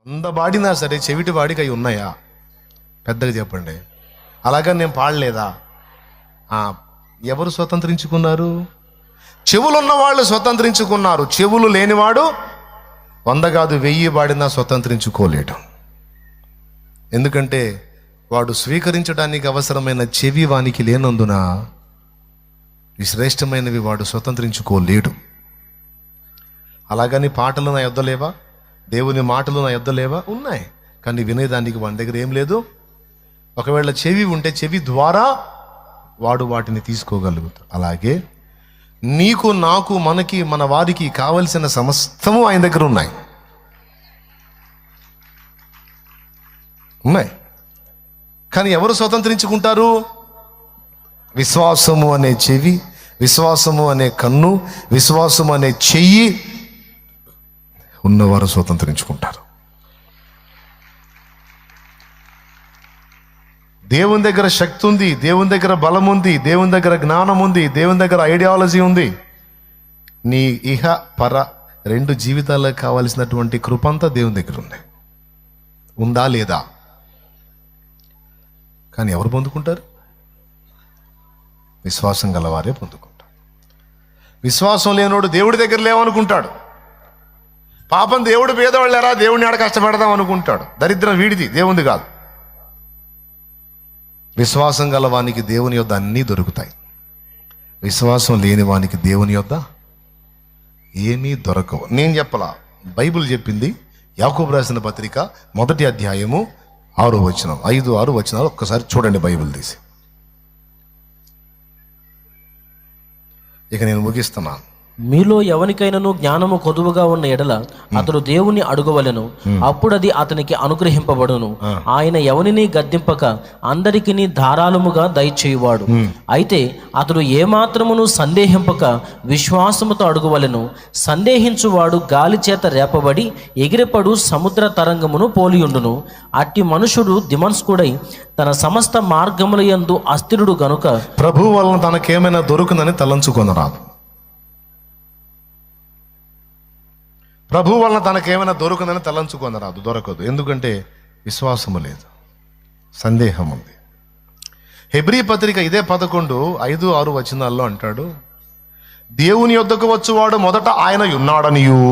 పాడినా సరే చెవిటి వాడికి అవి ఉన్నాయా? పెద్దగా చెప్పండి. అలాగా నేను పాడలేదా? ఎవరు స్వతంత్రించుకున్నారు? చెవులున్న వాళ్ళు స్వతంత్రించుకున్నారు. చెవులు లేనివాడు 100 కాదు 1000 పాడినా స్వతంత్రించుకోలేడు. ఎందుకంటే వాడు స్వీకరించడానికి అవసరమైన చెవి వానికి లేనందున ఈ శ్రేష్టమైనవి వాడు స్వతంత్రించుకోలేడు. అలాగని పాటలు నా యొద్ద లేవా? దేవుని మాటలు నా యొద్ద లేవా? ఉన్నాయి. కానీ వినేదానికి వాడి దగ్గర ఏం లేదు. ఒకవేళ చెవి ఉంటే చెవి ద్వారా వాడు వాటిని తీసుకోగలుగుతాడు. అలాగే నీకు, నాకు, మనకి, మన వారికి కావలసిన సమస్తము ఆయన దగ్గర ఉన్నాయి. కానీ ఎవరు స్వతంత్రించుకుంటారు? విశ్వాసము అనే చెవి, విశ్వాసము అనే కన్ను, విశ్వాసము అనే చెయ్యి ఉన్నవారు స్వతంత్రించుకుంటారు. దేవుని దగ్గర శక్తి ఉంది, దేవుని దగ్గర బలం ఉంది, దేవుని దగ్గర జ్ఞానం ఉంది, దేవుని దగ్గర ఐడియాలజీ ఉంది. నీ ఇహ పర 2 జీవితాలకు కావలసినటువంటి కృపంతా దేవుని దగ్గర ఉంది. ఉందా లేదా? కానీ ఎవరు పొందుకుంటారు? విశ్వాసం గలవారే పొందుకుంటారు. విశ్వాసం లేనోడు దేవుడి దగ్గర లేవనుకుంటాడు. పాపం దేవుడు పేదవాళ్ళారా, దేవుడిని ఆడ కష్టపెడదాం అనుకుంటాడు. దరిద్రం వీడిది, దేవుంది కాదు. విశ్వాసం గలవానికి దేవుని యొద్ద అన్నీ దొరుకుతాయి. విశ్వాసం లేని వానికి దేవుని యొద్ద ఏమీ దొరకవు. నేను చెప్పలా, బైబిల్ చెప్పింది. యాకోబు రాసిన పత్రిక 1వ అధ్యాయము 6వ వచనం, 5, 6 వచనాలు ఒక్కసారి చూడండి బైబిల్ తీసి. ఇక నేను ముగిస్తున్నాను. మీలో ఎవరికైనాను జ్ఞానము కొదువుగా ఉన్న ఎడల అతడు దేవుని అడుగవలెను, అప్పుడు అది అతనికి అనుగ్రహింపబడును. ఆయన ఎవరిని గద్దింపక అందరికిని ధారాళముగా దయచేయువాడు. అయితే అతడు ఏమాత్రమును సందేహింపక విశ్వాసముతో అడుగవలెను. సందేహించువాడు గాలి చేత రేపబడి ఎగిరిపడు సముద్ర తరంగమును పోలియుండును. అట్టి మనుషుడు దిమస్కుడై తన సమస్త మార్గముల యందు అస్థిరుడు గనుక ప్రభు వలన తనకేమైనా దొరుకునని తలంచుకొనరాదు. ప్రభు వలన తనకేమైనా దొరుకునని తలంచుకొనరాదు. దొరకదు. ఎందుకంటే విశ్వాసము లేదు, సందేహం ఉంది. హెబ్రీ పత్రిక ఇదే 11, 5, 6 వచనాల్లో అంటాడు, దేవుని యొద్దకు వచ్చువాడు మొదట ఆయన ఉన్నాడనియు,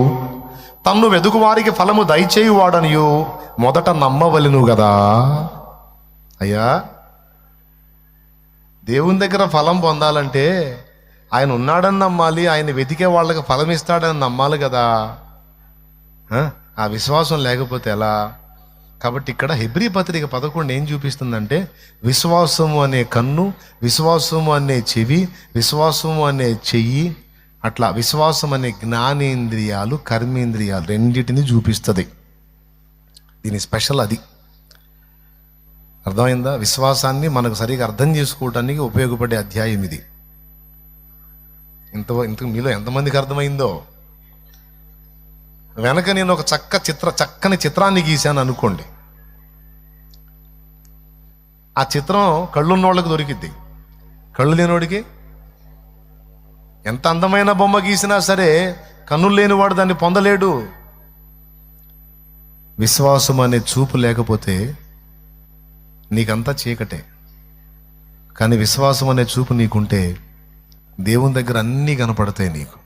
తన్ను వెదుకు వారికి ఫలము దయచేయువాడనియు మొదట నమ్మవలెను గదా. అయ్యా, దేవుని దగ్గర ఫలం పొందాలంటే ఆయన ఉన్నాడని నమ్మాలి, ఆయన వెతికే వాళ్ళకి ఫలం ఇస్తాడని నమ్మాలి కదా. ఆ విశ్వాసం లేకపోతే ఎలా? కాబట్టి ఇక్కడ హెబ్రీ పత్రిక 11 ఏం చూపిస్తుందంటే, విశ్వాసము అనే కన్ను, విశ్వాసము అనే చెవి, విశ్వాసము అనే చెయ్యి, అట్లా విశ్వాసం అనే జ్ఞానేంద్రియాలు, కర్మేంద్రియాలు రెండింటిని చూపిస్తుంది. దీని స్పెషల్ అది. అర్థమైందా? విశ్వాసాన్ని మనకు సరిగా అర్థం చేసుకోవడానికి ఉపయోగపడే అధ్యాయం ఇది. ఇంత మీలో ఎంతమందికి అర్థమైందో. వెనక నేను ఒక చక్కని చిత్రాన్ని గీశాను అనుకోండి. ఆ చిత్రం కళ్ళున్నోళ్ళకి దొరికిద్ది, కళ్ళు లేనివాడికి ఎంత అందమైన బొమ్మ గీసినా సరే కన్నులు లేనివాడు దాన్ని పొందలేడు. విశ్వాసం అనే చూపు లేకపోతే నీకంతా చీకటే. కానీ విశ్వాసం అనే చూపు నీకుంటే దేవుని దగ్గర అన్నీ కనపడతాయి నీకు.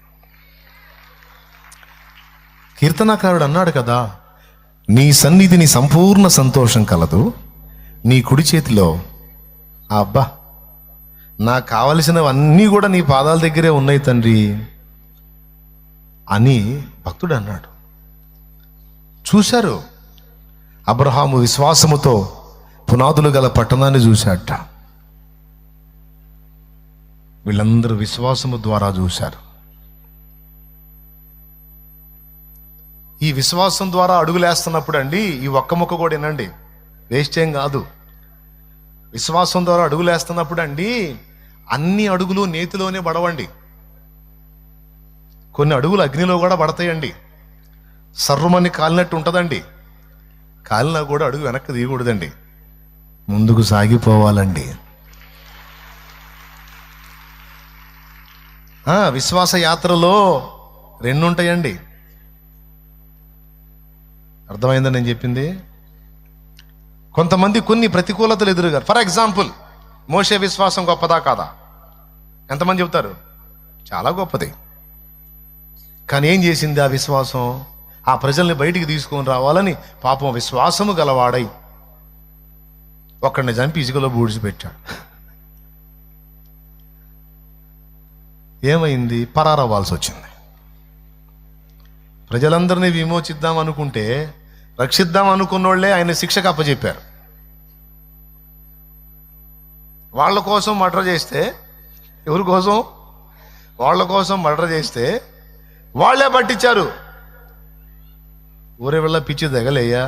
కీర్తనాకారుడు అన్నాడు కదా, నీ సన్నిధిని సంపూర్ణ సంతోషం కలదు, నీ కుడి చేతిలో అబ్బా నాకు కావలసినవన్నీ కూడా నీ పాదాల దగ్గరే ఉన్నాయి తండ్రి అని భక్తుడు అన్నాడు. చూశారు, అబ్రహాము విశ్వాసముతో పునాదులు గల పట్టణాన్ని చూశాట. వీళ్ళందరూ విశ్వాసము ద్వారా చూశారు. ఈ విశ్వాసం ద్వారా అడుగులేస్తున్నప్పుడు అండి, ఈ ఒక్క ముక్క కూడా వినండి, వేస్ట్ ఏం కాదు. విశ్వాసం ద్వారా అడుగులేస్తున్నప్పుడు అండి, అన్ని అడుగులు నేతిలోనే పడవండి. కొన్ని అడుగులు అగ్నిలో కూడా పడతాయండి. సర్వమని కాలినట్టు ఉంటుందండి. కాలినా కూడా అడుగు వెనక్కి దిగకూడదండి, ముందుకు సాగిపోవాలండి. విశ్వాస యాత్రలో 2 ఉంటాయండి. అర్థమైందని నేను చెప్పింది. కొంతమంది కొన్ని ప్రతికూలతలు ఎదురుగారు. ఫర్ ఎగ్జాంపుల్, మోషే విశ్వాసం గొప్పదా కాదా? ఎంతమంది చెబుతారు? చాలా గొప్పది. కానీ ఏం చేసింది ఆ విశ్వాసం? ఆ ప్రజల్ని బయటికి తీసుకొని రావాలని పాపం విశ్వాసము గలవాడై ఒక్కడిని చంపి ఇసుకలో బూడిచిపెట్టాడు. ఏమైంది? పరారవ్వాల్సి వచ్చింది. ప్రజలందరినీ విమోచిద్దాం అనుకుంటే, రక్షిద్దాం అనుకున్నోళ్లే ఆయన శిక్షకు అప్పచెప్పారు. వాళ్ళ కోసం మర్డర్ చేస్తే, ఎవరి కోసం? వాళ్ళ కోసం మర్డర్ చేస్తే వాళ్ళే పట్టించారు. ఊరే వెళ్ళ పిచ్చి తెగలేయ్యా,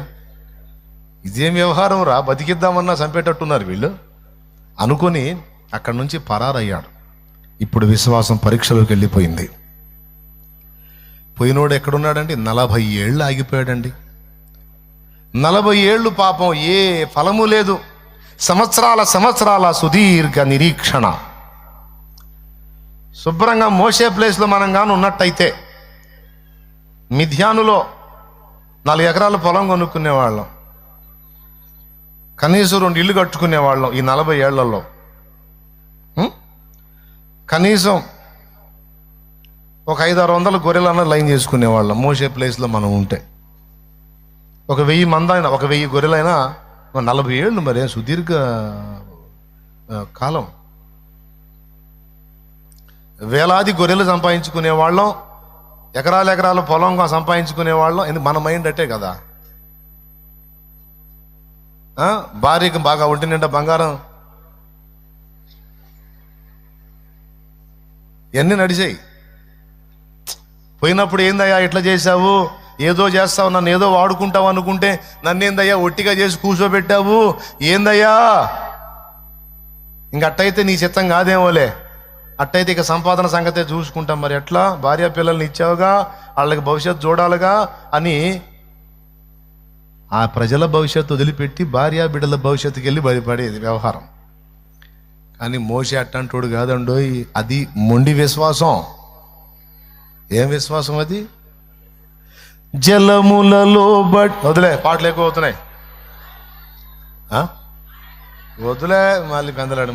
ఇదేం వ్యవహారం రా, బతికిద్దామన్నా చంపేటట్టున్నారు వీళ్ళు అనుకొని అక్కడి నుంచి పరారయ్యాడు. ఇప్పుడు విశ్వాసం పరీక్షలోకి వెళ్ళిపోయింది. పోయినోడు ఎక్కడున్నాడండి? 40 ఏళ్ళు ఆగిపోయాడండి. 40 ఏళ్ళు పాపం ఏ ఫలము లేదు. సంవత్సరాల సుదీర్ఘ నిరీక్షణ. శుభ్రంగా మోసే ప్లేస్లో మనం కానీ ఉన్నట్టయితే మిథ్యానులో 4 ఎకరాల పొలం కొనుక్కునేవాళ్ళం, కనీసం 2 ఇళ్ళు కట్టుకునేవాళ్ళం. ఈ 40 ఏళ్లలో కనీసం ఒక 500-600 గొర్రెలన్నా లైన్ చేసుకునేవాళ్ళం. మోసే ప్లేస్లో మనం ఉంటే ఒక 1000 మంది అయినా, ఒక 1000 గొర్రెలైనా 40 ఏళ్ళు, మరి సుదీర్ఘ కాలం. వేలాది గొర్రెలు సంపాదించుకునేవాళ్ళం, ఎకరాల పొలం సంపాదించుకునేవాళ్ళం. ఎందుకు? మన మైండ్ అట్టే కదా. భార్యకి బాగా ఒంటి నిండా బంగారం, ఇవన్నీ నడిచాయి. పోయినప్పుడు ఏందయ్యా ఇట్లా చేశావు, ఏదో చేస్తావు, నన్ను ఏదో వాడుకుంటావు అనుకుంటే నన్నేందయ్యా ఒట్టిగా చేసి కూర్చోబెట్టావు, ఏందయ్యా? ఇంక అట్టయితే నీ చిత్తం కాదేమోలే, అట్టయితే ఇక సంపాదన సంగతే చూసుకుంటాం. మరి ఎట్లా? భార్య పిల్లల్ని ఇచ్చావుగా, వాళ్ళకి భవిష్యత్తు చూడాలిగా అని ఆ ప్రజల భవిష్యత్తు వదిలిపెట్టి భార్య బిడ్డల భవిష్యత్తుకి వెళ్ళి భయపడేది వ్యవహారం. కానీ మోషే అట్టంటోడు కాదండోయ్, అది మొండి విశ్వాసం. ఏం విశ్వాసం అది? జలములలో వదిలే, పాటలు ఎక్కువ అవుతున్నాయి, వదిలే మళ్ళీ పెందలాడు.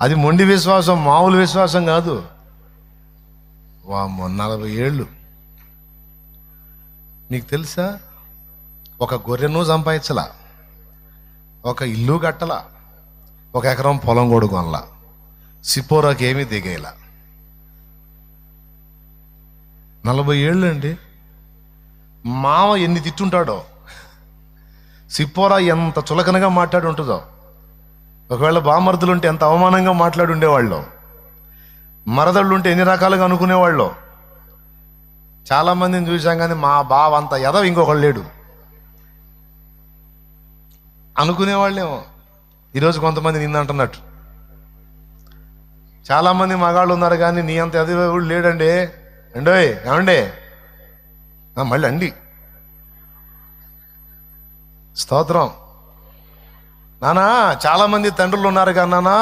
అది మొండి విశ్వాసం, మామూలు విశ్వాసం కాదు. వామ్మో, 40 ఏళ్ళు. నీకు తెలుసా, ఒక గొర్రెను సంపాదించలా, ఒక ఇల్లు కట్టలా, ఒక ఎకరం పొలం కూడా కొనలా, సిపోరాకి ఏమీ దిగేలా. 40 ఏళ్ళు అండి. మామ ఎన్ని తిట్టుంటాడో, సిపోరా ఎంత చులకనగా మాట్లాడి ఉంటుందో, ఒకవేళ బామర్దులు ఉంటే ఎంత అవమానంగా మాట్లాడి ఉండేవాళ్ళు, మరదళ్ళు ఉంటే ఎన్ని రకాలుగా అనుకునేవాళ్ళు. చాలామందిని చూసాం, కానీ మా బావ అంత ఎదవ ఇంకొకళ్ళు లేడు అనుకునేవాళ్ళేమో. ఈరోజు కొంతమంది నిన్న అంటున్నట్టు చాలామంది మగాళ్ళు ఉన్నారు, కానీ నీ అంత ఎదవ లేడండి. అండోయ్ ఏమండి, మళ్ళీ అండి, స్తోత్రం నానా. చాలామంది తండ్రులు ఉన్నారు కానీ నానా,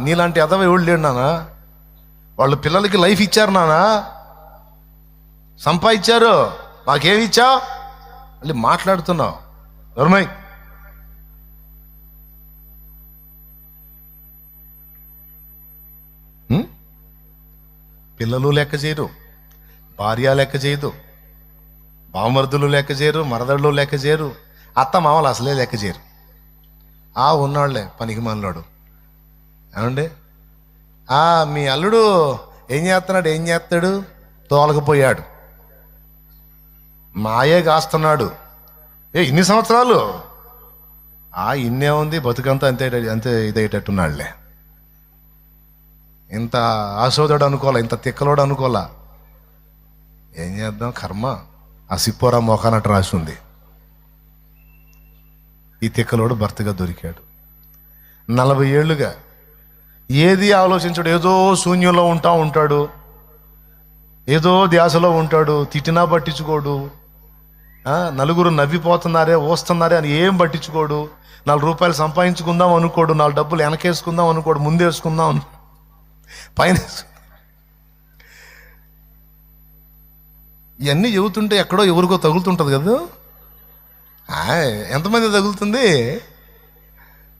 నీలాంటి ఎదవ ఎవడు లేడు నానా. వాళ్ళు పిల్లలకి లైఫ్ ఇచ్చారు నానా, సంపాదించారు, మాకేమి ఇచ్చా మళ్ళీ మాట్లాడుతున్నావు. నర్మయ్, పిల్లలు లెక్క చేయరు, భార్య లెక్క చేయదు, బామర్దులు లెక్క చేయరు, మరదళ్ళు లెక్క చేయరు, అత్త మామలు అసలే లెక్క చేయరు. ఉన్నాళ్లే పనికి మనలాడు. ఏమండి, మీ అల్లుడు ఏం చేస్తాడు? తోలకపోయాడు, మాయే కాస్తున్నాడు. ఇన్ని సంవత్సరాలు ఇన్నే ఉంది, బతుకంతా అంతే ఇదయ్యేటట్టున్నాడులే. ఇంత ఆశోదడు అనుకోలే, ఇంత తిక్కలోడు అనుకోలా. ఏం చేద్దాం, కర్మ. ఆ సిప్పోరా మోకానట్టు రాసి ఉంది. ఈ తిక్కలోడు భర్తగా దొరికాడు. 40 ఏళ్ళుగా ఏది ఆలోచించాడు, ఏదో శూన్యంలో ఉంటాడు, ఏదో ధ్యాసలో ఉంటాడు. తిట్టినా పట్టించుకోడు, నలుగురు నవ్విపోతున్నారే వస్తున్నారే అని ఏం పట్టించుకోడు. 4 రూపాయలు సంపాదించుకుందాం అనుకోడు, 4 డబ్బులు వెనకేసుకుందాం అనుకోడు, ముందేసుకుందాం పైన. ఇవన్నీ చెబుతుంటే ఎక్కడో ఎవరికో తగులుతుంటుంది కదా. ఎంతమంది తగులుతుంది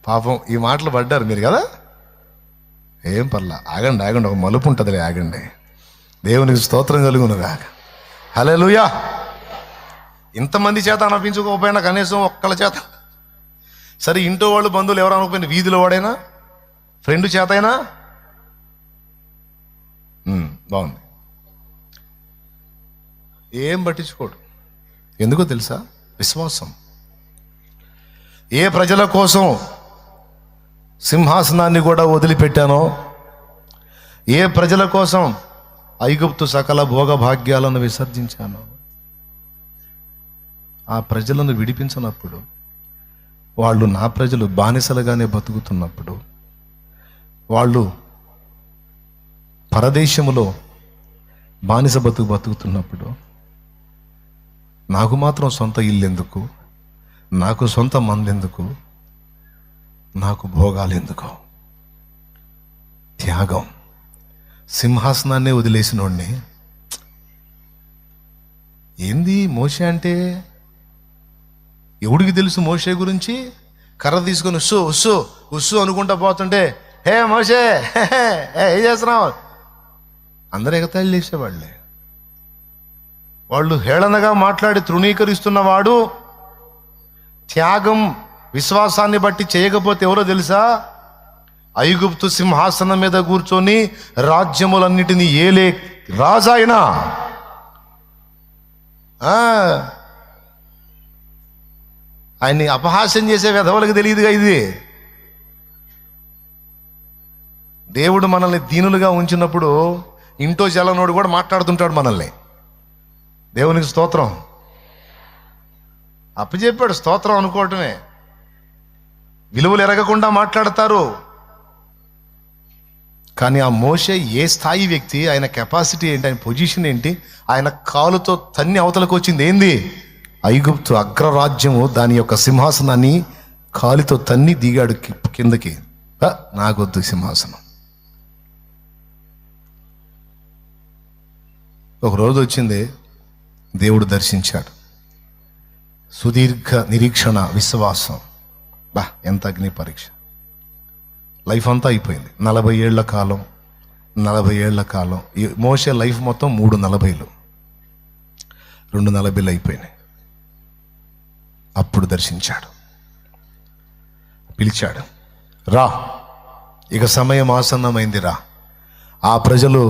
పాపం. ఈ మాటలు పడ్డారు మీరు కదా. ఏం పర్లా, ఆగండి, ఒక మలుపు ఉంటుందిలే, ఆగండి. దేవునికి స్తోత్రం కలుగునుగా. హల్లెలూయా. ఇంతమంది చేత అనిపించుకోకపోయినా కనీసం ఒక్కళ్ళ చేత, సరే ఇంట్లో వాళ్ళు బంధువులు ఎవరు అనుకోపోయినా, వీధిలో వాడైనా, ఫ్రెండ్ చేత అయినా బాగుంది. ఏం పట్టించుకోడు. ఎందుకో తెలుసా? విశ్వాసం. ఏ ప్రజల కోసం సింహాసనాన్ని కూడా వదిలిపెట్టానో, ఏ ప్రజల కోసం ఐగుప్తు సకల భోగభాగ్యాలను విసర్జించానో, ఆ ప్రజలను విడిపించినప్పుడు, వాళ్ళు నా ప్రజలు బానిసలుగానే బతుకుతున్నప్పుడు, వాళ్ళు పరదేశములో బానిస బతుకుతున్నప్పుడు, నాకు మాత్రం సొంత ఇల్లు ఎందుకు, నాకు సొంత మందెందుకు, నాకు భోగాలు ఎందుకు? త్యాగం. సింహాసనాన్నే వదిలేసినోడిని. ఏంది మోషే అంటే? ఎవడికి తెలుసు మోషే గురించి? కర్ర తీసుకొని ఉస్సు ఉస్సు ఉస్సు అనుకుంటా పోతుంటే, హే మోషే ఏం చేస్తున్నావు, అందరు ఎగతాళి చేసేవాళ్ళే. వాళ్ళు హేళనగా మాట్లాడి తృణీకరిస్తున్నవాడు త్యాగం విశ్వాసాన్ని బట్టి చేయకపోతే ఎవరో తెలుసా? ఐగుప్తు సింహాసనం మీద కూర్చొని రాజ్యములన్నిటినీ ఏలే రాజాయన. ఆయన్ని అపహాస్యం చేసే వెధవలకు తెలియదుగా ఇది. దేవుడు మనల్ని దీనులుగా ఉంచినప్పుడు ఇంటో చలనోడు కూడా మాట్లాడుతుంటాడు మనల్ని. దేవునికి స్తోత్రం. అప్పచెప్పాడు, స్తోత్రం అనుకోవటమే. విలువలు ఎరగకుండా మాట్లాడతారు. కానీ ఆ మోషే ఏ స్థాయి వ్యక్తి, ఆయన కెపాసిటీ ఏంటి, ఆయన పొజిషన్ ఏంటి? ఆయన కాలుతో తన్ని అవతలకు వచ్చింది ఏంది? ఐగుప్తు అగ్రరాజ్యము దాని యొక్క సింహాసనాన్ని కాలితో తన్ని దిగాడు కిందకి. నాకొద్దు సింహాసనం. ఒకరోజు వచ్చింది, దేవుడు దర్శించాడు. సుదీర్ఘ నిరీక్షణ, విశ్వాసం. ఎంత అగ్ని పరీక్ష. లైఫ్ అంతా అయిపోయింది. 40 ఏళ్ల కాలం. ఈ మోషే లైఫ్ మొత్తం 3 40లు, 2 40లు అయిపోయినాయి. అప్పుడు దర్శించాడు, పిలిచాడు, రా, ఇక సమయం ఆసన్నమైంది, రా. ఆ ప్రజలు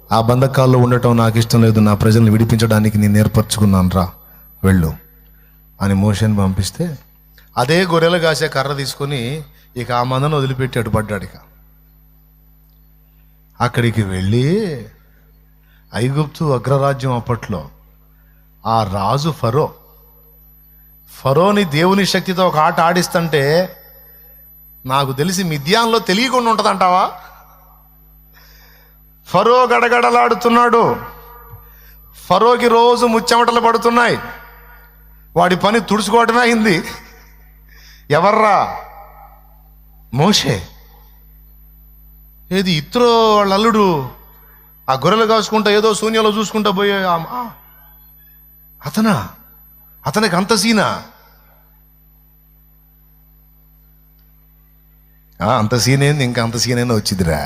ఆ బంధకాల్లో ఉండటం నాకు ఇష్టం లేదు, నా ప్రజల్ని విడిపించడానికి నేను ఏర్పరచుకున్నాను, రా వెళ్ళు అని మోషేని పంపిస్తే, అదే గొర్రెలు కాసే కర్ర తీసుకొని ఇక ఆ మందను వదిలిపెట్టి అటు పడ్డాడు. ఇక అక్కడికి వెళ్ళి ఐగుప్తు అగ్రరాజ్యం అప్పట్లో ఆ రాజు ఫరోని దేవుని శక్తితో ఒక ఆట ఆడిస్తుంటే, నాకు తెలిసి మిద్యాన్లో తెలియకుండా ఉంటుందంటావా? ఫరో గడగడలాడుతున్నాడు. ఫరోకి రోజు ముచ్చెమటలు పడుతున్నాయి. వాడి పని తుడుచుకోవటమే అయింది. ఎవర్రా? మోషే. ఏది ఇత్రో వాళ్ళ అల్లుడు ఆ గొర్రెలు కాసుకుంటా ఏదో శూన్యంలో చూసుకుంటా పోయే అతనికి అంత సీనా? అంత సీనేంది, ఇంకా అంత సీనైనా వచ్చిందిరా.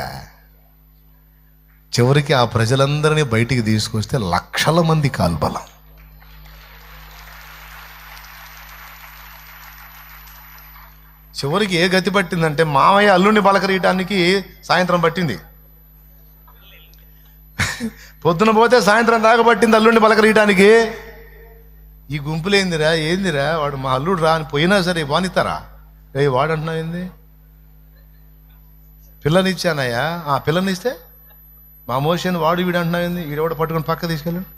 చివరికి ఆ ప్రజలందరినీ బయటికి తీసుకొస్తే లక్షల మంది కాల్బలం. చివరికి ఏ గతి పట్టిందంటే, మామయ్య అల్లుడిని పలకరీయటానికి సాయంత్రం పట్టింది. పొద్దున పోతే సాయంత్రం దాకా పట్టింది అల్లుడిని పలకరీయటానికి. ఈ గుంపులేందిరా, ఏందిరా, వాడు మా అల్లుడు రా అని పోయినా సరే బానిస్తారా? వాడు అంటున్నావు ఏంది? పిల్లనిచ్చానయ్యా. ఆ పిల్లనిస్తే మా మోషేని వాడు వీడు అంటున్నావు ఏంది? వీడెవడ పట్టుకొని పక్క తీసుకెళ్ళాడు.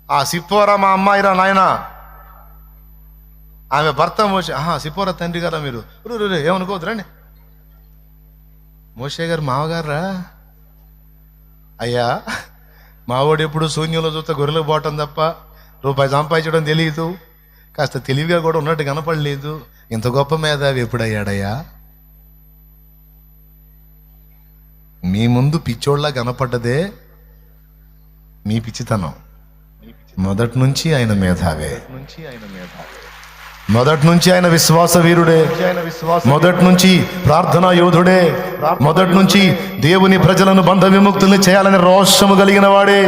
ఆ సిప్పోరా మా అమ్మాయిరా నాయన, ఆమె భర్త మోషే. సిప్పోరా తండ్రి గారా మీరు? ఏమనుకోవద్దు రండి. మోషే గారు మావగారా? అయ్యా, మావాడు ఎప్పుడు శూన్యంలో చూస్తే గొర్రెలకు పోవటం తప్ప రూపాయి సంపాదించడం తెలియదు, కాస్త తెలివిగా కూడా ఉన్నట్టు కనపడలేదు. ఇంత గొప్ప మేధావి ఎప్పుడయ్యాడయ్యా? మీ ముందు పిచ్చోళ్ళ కనపడ్డదే మీ పిచ్చితనం. మొదటి నుంచి ఆయన మేధావే, మొదటి నుంచి ఆయన విశ్వాస వీరుడే, మొదటి నుంచి ప్రార్థనా యోధుడే, మొదటి నుంచి దేవుని ప్రజలను బంధ విముక్తుల్ని చేయాలని రోషము కలిగిన వాడే,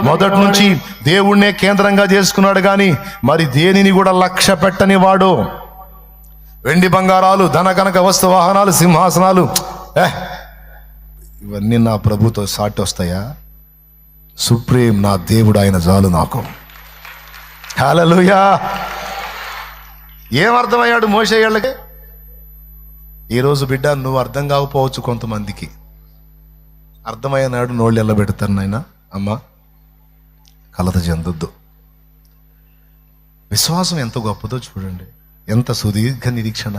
మొదటి నుంచి దేవుణ్ణే కేంద్రంగా చేసుకున్నాడు గాని మరి దేనిని కూడా లక్ష్య పెట్టని వాడు. వెండి బంగారాలు, ధన కనక వస్తు వాహనాలు, సింహాసనాలు, ఇవన్నీ నా ప్రభుతో సాటి వస్తాయా? సుప్రీం నా దేవుడు ఆయన చాలు నాకు. హల్లెలూయా. ఏమర్థమయ్యాడు మోషే వాళ్ళకి? ఈరోజు బిడ్డ నువ్వు అర్థం కాకపోవచ్చు, కొంతమందికి అర్థమయ్యనాడు నోళ్ళు ఎల్లబెడతారు. నాయన అమ్మ కలత చెందొద్దు. విశ్వాసం ఎంత గొప్పదో చూడండి, ఎంత సుదీర్ఘ నిరీక్షణ.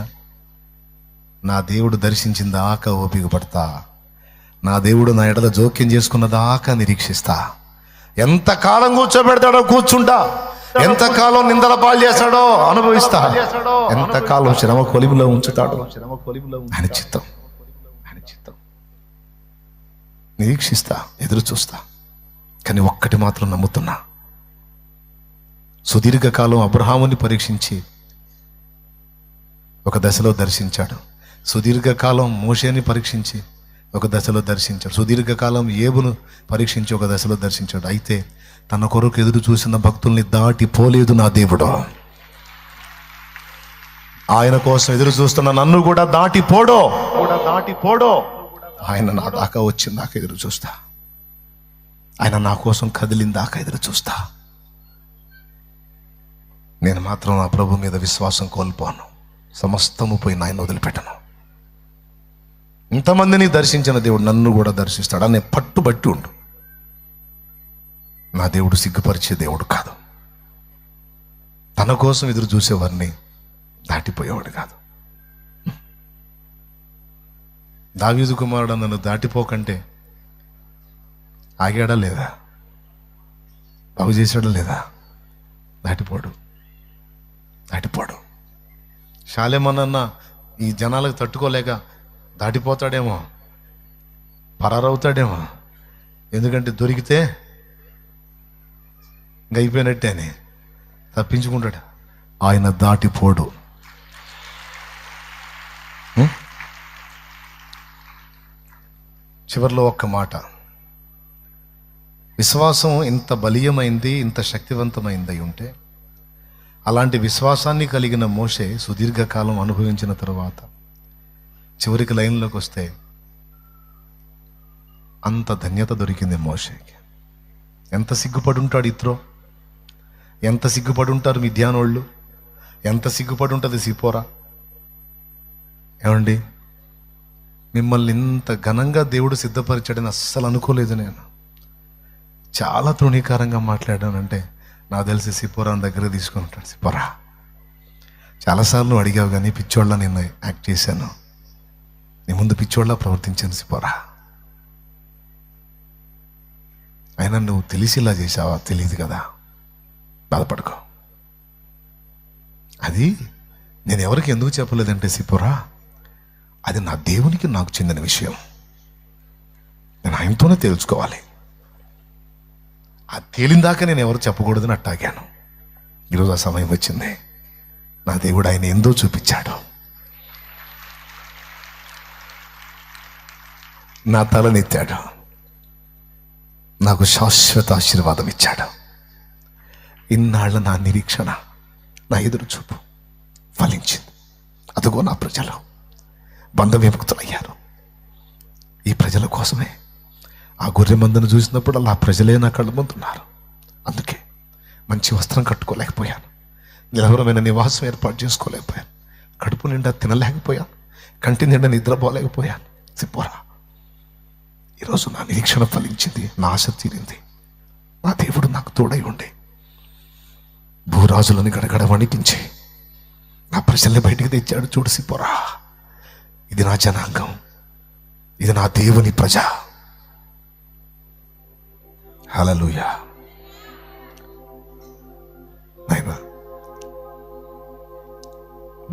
నా దేవుడు దర్శించిన దాకా ఓపిక పడతా, నా దేవుడు నా ఎడల జోక్యం చేసుకున్న దాకా నిరీక్షిస్తా. ఎంతకాలం కూర్చోబెడతాడో కూర్చుంటా, ఎంతకాలం నిందల పాలు చేస్తాడో అనుభవిస్తా, ఎంతకాలం శ్రమ కొలిమిలో ఉంచుతాడో ఆయన చిత్తం. ఆయన చిత్తం నిరీక్షిస్తా, ఎదురు చూస్తా. కానీ ఒక్కటి మాత్రం నమ్ముతున్నా, సుదీర్ఘకాలం అబ్రహాముని పరీక్షించి ఒక దశలో దర్శించాడు, సుదీర్ఘకాలం మోషేని పరీక్షించి ఒక దశలో దర్శించాడు, సుదీర్ఘకాలం ఏబును పరీక్షించి ఒక దశలో దర్శించాడు. అయితే తన కొరకు ఎదురు చూసిన భక్తుల్ని దాటిపోలేదు నా దేవుడు. ఆయన కోసం ఎదురు చూస్తున్న నన్ను కూడా దాటిపోడో. ఆయన నా దాకా వచ్చిన దాకా ఎదురు చూస్తా, ఆయన నా కోసం కదిలిన దాకా ఎదురు చూస్తా. నేను మాత్రం నా ప్రభు మీద విశ్వాసం కోల్పోను, సమస్తము పోయి ఆయన వదిలిపెట్టను. ఇంతమందిని దర్శించిన దేవుడు నన్ను కూడా దర్శిస్తాడు అనే పట్టుబట్టి ఉండు. నా దేవుడు సిగ్గుపరిచే దేవుడు కాదు, తన కోసం ఎదురు చూసేవారిని దాటిపోయేవాడు కాదు. దావీదు కుమారుడు నన్ను దాటిపోకంటే ఆగాడా లేదా? బాగు చేశాడా లేదా? దాటిపోడు. శాలేమన్న ఈ జనాలకు తట్టుకోలేక దాటిపోతాడేమో, పరారవుతాడేమో, ఎందుకంటే దొరికితే ఇంక అయిపోయినట్టే అని తప్పించుకుంటాడు. ఆయన దాటిపోడు. చివరిలో ఒక్క మాట, విశ్వాసం ఇంత బలీయమైంది, ఇంత శక్తివంతమైంది అయి ఉంటే అలాంటి విశ్వాసాన్ని కలిగిన మోషే సుదీర్ఘకాలం అనుభవించిన తరువాత చివరికి లైన్లోకి వస్తే అంత ధన్యత దొరికింది మోషేకి. ఎంత సిగ్గుపడి ఉంటాడు ఇత్రో, ఎంత సిగ్గుపడి ఉంటారు మిద్యానోళ్ళు, ఎంత సిగ్గుపడి ఉంటుంది సిపోరా. ఏమండి, మిమ్మల్ని ఇంత ఘనంగా దేవుడు సిద్ధపరిచాడని అస్సలు అనుకోలేదు నేను. చాలా తృణీకారంగా మాట్లాడానంటే నాకు తెలిసి సిపోరాని దగ్గర తీసుకొని ఉంటాడు. సిపోరా, చాలాసార్లు అడిగావు కానీ పిచ్చోళ్ళ నేను యాక్ట్ చేశాను, నీ ముందు పిచ్చోళ్ళ ప్రవర్తించాను సిపోరా. అయినా నువ్వు తెలిసి ఇలా చేసావా? తెలియదు కదా, బాధపడుకో. అది నేను ఎవరికి ఎందుకు చెప్పలేదంటే సిపోరా, అది నా దేవునికి నాకు చెందిన విషయం, నేను ఆయనతోనే తెలుసుకోవాలి. ఆ తేలిందాకా నేను ఎవరు చెప్పకూడదని అట్టాగాను. ఈరోజు ఆ సమయం వచ్చింది, నా దేవుడు ఆయన ఎందో చూపించాడు, నా తలనెత్తాడు, నాకు శాశ్వత ఆశీర్వాదం ఇచ్చాడు. ఇన్నాళ్ళ నా నిరీక్షణ, నా ఎదురు చూపు ఫలించింది. అదిగో నా ప్రజలు బంధ విముక్తులయ్యారు. ఈ ప్రజల కోసమే ఆ గొర్రె మందను చూసినప్పుడు అలా ప్రజలే నా కళ్ళ ముందున్నారు. అందుకే మంచి వస్త్రం కట్టుకోలేకపోయాను, నిలవరమైన నివాసం ఏర్పాటు చేసుకోలేకపోయాను, కడుపు నిండా తినలేకపోయాను, కంటి నిండా నిద్రపోలేకపోయాను. సిపోరా, ఈరోజు నా నిరీక్షణ ఫలించింది, నా ఆశ తీరింది. నా దేవుడు నాకు తోడై ఉండి భూరాజులని గడగడ వణికించి నా ప్రజల్ని బయటికి తెచ్చాడు. చూడు సిపోరా, ఇది నా జనాంగం, ఇది నా దేవుని ప్రజ. హల్లెలూయా. నాయనా,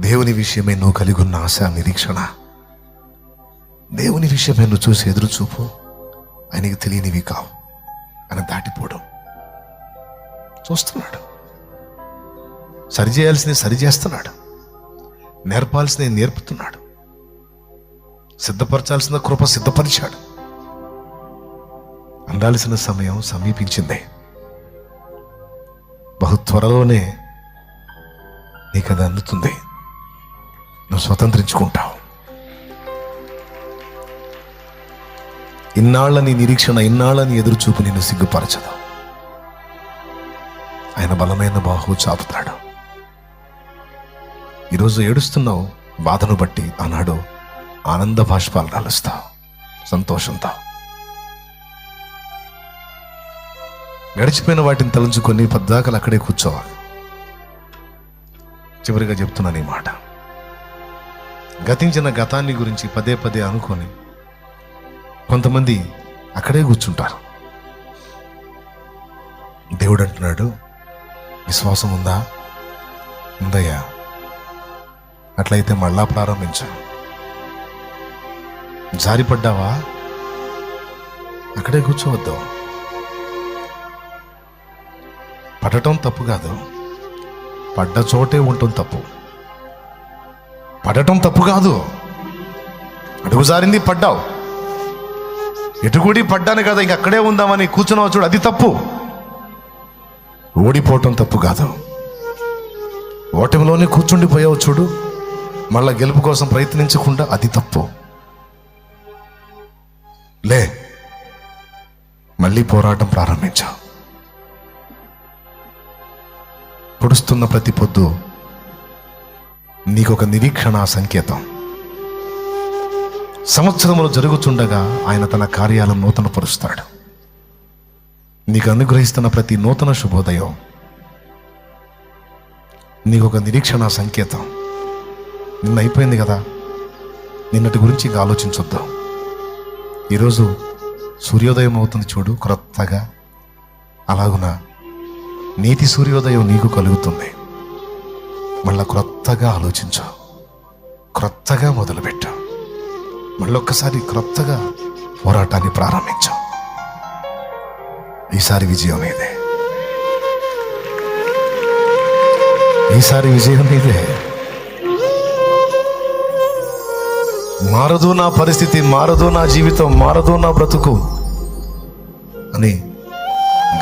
దేవుని విషయమై నువ్వు కలిగి ఉన్న ఆశ, నిరీక్షణ దేవుని విషయమే నువ్వు చూసి ఎదురు చూపు, ఆయనకి తెలియనివి కావు. ఆయన దాటిపోవడం చూస్తున్నాడు. సరిచేయాల్సింది సరిచేస్తున్నాడు, నేర్పాల్సింది నేర్పుతున్నాడు, సిద్ధపరచాల్సిన కృప సిద్ధపరిచాడు. అందాల్సిన సమయం సమీపించింది. బహు త్వరలోనే నీకు అది అందుతుంది. నువ్వు స్వతంత్రించుకుంటావు. ఇన్నాళ్ళ నీ నిరీక్షణ, ఇన్నాళ్ళ నీ ఎదురుచూపు నిన్ను సిగ్గుపరచదు. ఆయన బలమైన బాహు చాపుతాడు. ఈరోజు ఏడుస్తున్నావు బాధను బట్టి, ఆనాడు ఆనంద బాష్పాలు రాలుస్తావు సంతోషంతో. గడిచిపోయిన వాటిని తలంచుకొని పద్దాకలు అక్కడే కూర్చోవాలి. చివరిగా చెప్తున్నాను ఈ మాట. గతించిన గతాన్ని గురించి పదే పదే అనుకొని కొంతమంది అక్కడే కూర్చుంటారు. దేవుడు అంటున్నాడు, విశ్వాసం ఉందా? ఉందయ్యా. అట్లయితే మళ్ళా ప్రారంభించు. జారిపడ్డావా? అక్కడే కూర్చోవద్దు. పడటం తప్పు కాదు, పడ్డ చోటే ఉండటం తప్పు. పడటం తప్పు కాదు, అడుగు జారింది పడ్డావు, ఎటుగుడి పడ్డాను కదా ఇంక అక్కడే ఉందామని కూర్చున్నావు చూడు, అది తప్పు. ఓడిపోవటం తప్పు కాదు, ఓటమిలోనే కూర్చుండిపోయావు చూడు, మళ్ళా గెలుపు కోసం ప్రయత్నించకుండా, అది తప్పు. లే, మళ్ళీ పోరాటం ప్రారంభించావు. పొడుస్తున్న ప్రతి పొద్దు నీకొక నిరీక్షణ సంకేతం. సంవత్సరములు జరుగుతుండగా ఆయన తన కార్యాలను నూతనపరుస్తాడు. నీకు అనుగ్రహిస్తున్న ప్రతి నూతన శుభోదయం నీకొక నిరీక్షణ సంకేతం. నిన్న అయిపోయింది కదా, నిన్నటి గురించి ఇక ఆలోచించొద్దు. ఈరోజు సూర్యోదయం అవుతుంది చూడు క్రొత్తగా, అలాగున నీతి సూర్యోదయం నీకు కలుగుతుంది. మళ్ళా క్రొత్తగా ఆలోచించు, క్రొత్తగా మొదలుపెట్టు, మళ్ళొక్కసారి క్రొత్తగా పోరాటాన్ని ప్రారంభించు. ఈసారి విజయం నీదే, ఈసారి విజయం నీదే. మారదు నా పరిస్థితి, మారదు నా జీవితం, మారదు నా బ్రతుకు అని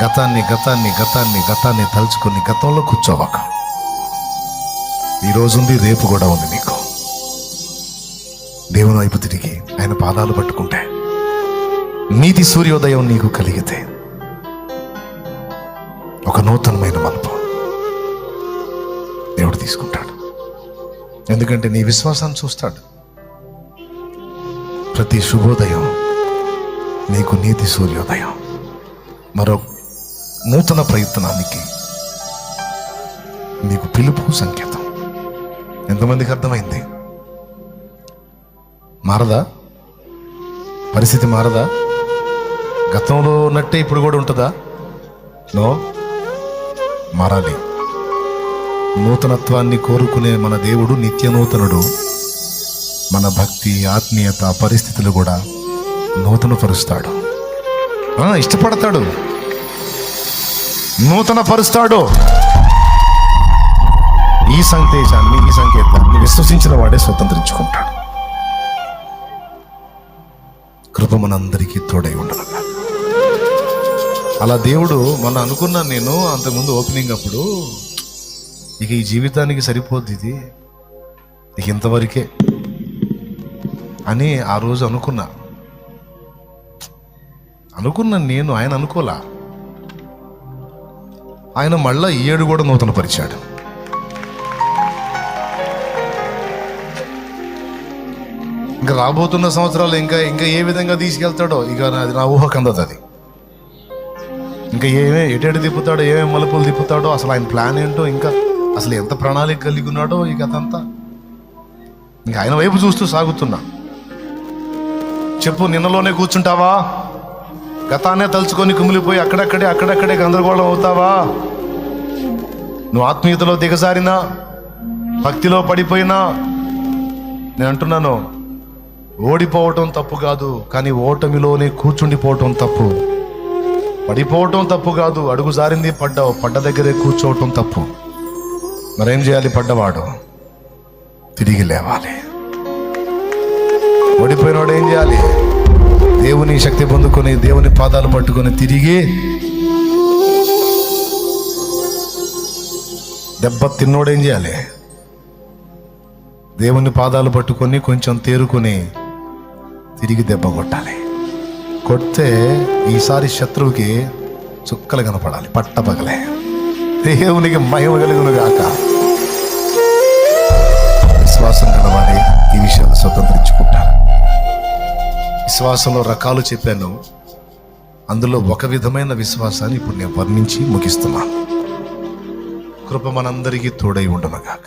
గతాన్ని గతాన్ని గతాన్ని గతాన్ని తలుచుకొని గతంలో కూర్చోవాక. ఈరోజు ఉంది, రేపు కూడా ఉంది నీకు. దేవుని వైపు తిరిగి ఆయన పాదాలు పట్టుకుంటే, నీతి సూర్యోదయం నీకు కలిగితే ఒక నూతనమైన మలుపు దేవుడు తీసుకుంటాడు. ఎందుకంటే నీ విశ్వాసాన్ని చూస్తాడు. ప్రతి శుభోదయం నీకు నీతి సూర్యోదయం, మరో నూతన ప్రయత్నానికి నీకు పిలుపు సంకేతం. ఎంతమందికి అర్థమైంది? మారదా? పరిస్థితి మారదా? గతంలో ఉన్నట్టే ఇప్పుడు కూడా ఉంటుందా? నో, మారాలి. నూతనత్వాన్ని కోరుకునే మన దేవుడు నిత్య నూతనుడు. మన భక్తి, ఆత్మీయత, పరిస్థితులు కూడా నూతనపరుస్తాడు, ఇష్టపడతాడు, నూతన పరుస్తాడు. ఈ సందేశాన్ని, ఈ సంకేతాన్ని విశ్వసించిన వాడే స్వతంత్రించుకుంటాడు. కృప మనందరికీ తోడై ఉండదు. అలా దేవుడు మొన్న అనుకున్నాను నేను అంతకుముందు ఓపెనింగ్ అప్పుడు, ఇక ఈ జీవితానికి సరిపోద్ది ఇది, ఇక ఇంతవరకే అని ఆ రోజు అనుకున్నాను నేను. ఆయన అనుకోలా. ఆయన మళ్ళా ఈ ఏడు కూడా నూతన పరిచాడు. ఇంకా రాబోతున్న సంవత్సరాలు ఇంకా ఇంకా ఏ విధంగా తీసుకెళ్తాడో ఇక అది నా ఊహకు అందదు. అది ఇంకా ఎటెటు తిప్పుతాడో, ఏమేమి మలుపులు తిప్పుతాడో, అసలు ఆయన ప్లాన్ ఏంటో, ఇంకా అసలు ఎంత ప్రణాళిక కలిగి ఉన్నాడో, ఇక అదంతా ఇంకా ఆయన వైపు చూస్తూ సాగుతున్నా. చెప్పు, నిన్నలోనే కూర్చుంటావా? గతాన్నే తలుచుకొని కుమిలిపోయి అక్కడక్కడే గందరగోళం అవుతావా? నువ్వు ఆత్మీయతలో దిగజారినా, భక్తిలో పడిపోయినా, నేను అంటున్నాను, ఓడిపోవటం తప్పు కాదు, కానీ ఓటమిలోనే కూర్చుండిపోవటం తప్పు. పడిపోవటం తప్పు కాదు, అడుగు జారింది పడ్డావు, పడ్డ దగ్గరే కూర్చోవటం తప్పు. మరేం చేయాలి? పడ్డవాడు తిరిగి లేవాలి. ఓడిపోయినవాడు ఏం చేయాలి? దేవుని శక్తి పొందుకొని దేవుని పాదాలు పట్టుకొని తిరిగి, దెబ్బ తిన్నోడు ఏం చేయాలి? దేవుని పాదాలు పట్టుకొని కొంచెం తేరుకొని తిరిగి దెబ్బ కొట్టాలి. కొడితే ఈసారి శత్రువుకి చుక్కలు కనపడాలి, పట్టపగలే. దేవునికి మహిమ కలుగును గాక. విశ్వాసం కలవాలి, ఈ విషయాలు స్వతంత్రించుకుంటారు. విశ్వాసంలో రకాలు చెప్పాను, అందులో ఒక విధమైన విశ్వాసాన్ని ఇప్పుడు నేను వర్ణించి ముగిస్తున్నాను. కృప మనందరికీ తోడై ఉండును గాక.